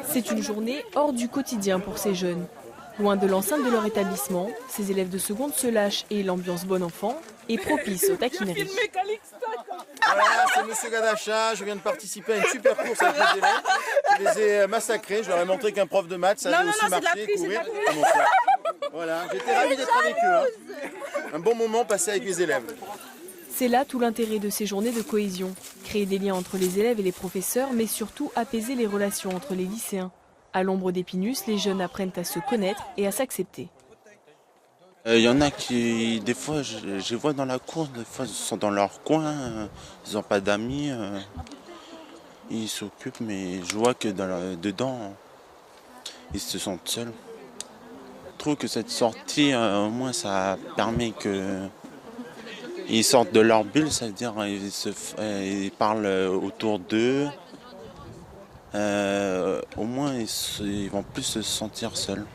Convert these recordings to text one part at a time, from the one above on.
C'est une journée hors du quotidien pour ces jeunes. Loin de l'enceinte de leur établissement, ces élèves de seconde se lâchent et l'ambiance bon enfant est propice aux taquineries. Voilà, c'est Monsieur Gadacha, je viens de participer à une super course avec les élèves. Je les ai massacrés, je leur ai montré qu'un prof de maths savait aussi marcher, courir. Voilà, j'étais ravi d'être avec eux. Un bon moment passé avec les élèves. C'est là tout l'intérêt de ces journées de cohésion. Créer des liens entre les élèves et les professeurs, mais surtout apaiser les relations entre les lycéens. À l'ombre des Pinus, les jeunes apprennent à se connaître et à s'accepter. Il y en a qui, des fois, je les vois dans la cour, des fois ils sont dans leur coin, ils n'ont pas d'amis, ils s'occupent, mais je vois que dedans, ils se sentent seuls. Je trouve que cette sortie, au moins, ça permet qu'ils sortent de leur bulle, c'est-à-dire ils parlent autour d'eux. Au moins, ils vont plus se sentir seuls.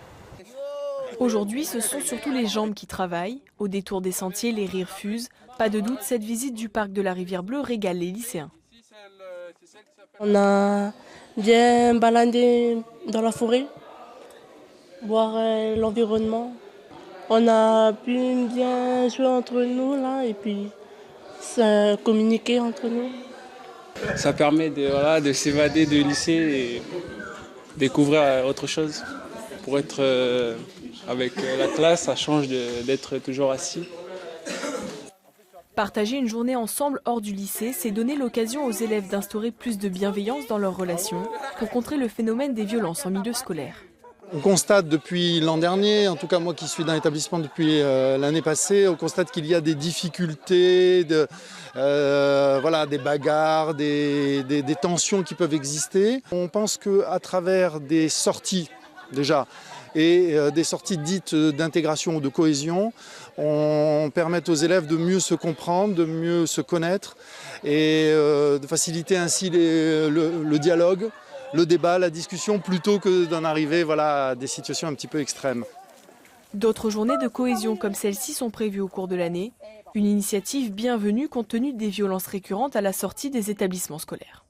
Aujourd'hui, ce sont surtout les jambes qui travaillent. Au détour des sentiers, les rires fusent. Pas de doute, cette visite du parc de la Rivière Bleue régale les lycéens. On a bien baladé dans la forêt, voir l'environnement. On a pu bien jouer entre nous là et puis communiquer entre nous. Ça permet de s'évader du lycée et découvrir autre chose. Pour être avec la classe, ça change d'être toujours assis. Partager une journée ensemble hors du lycée, c'est donner l'occasion aux élèves d'instaurer plus de bienveillance dans leurs relations pour contrer le phénomène des violences en milieu scolaire. On constate depuis l'an dernier, en tout cas moi qui suis dans l'établissement depuis l'année passée, on constate qu'il y a des difficultés, des bagarres, des tensions qui peuvent exister. On pense qu'à travers des sorties déjà et des sorties dites d'intégration ou de cohésion, on permet aux élèves de mieux se comprendre, de mieux se connaître et de faciliter ainsi le dialogue, le débat, la discussion, plutôt que d'en arriver à des situations un petit peu extrêmes. D'autres journées de cohésion comme celle-ci sont prévues au cours de l'année. Une initiative bienvenue compte tenu des violences récurrentes à la sortie des établissements scolaires.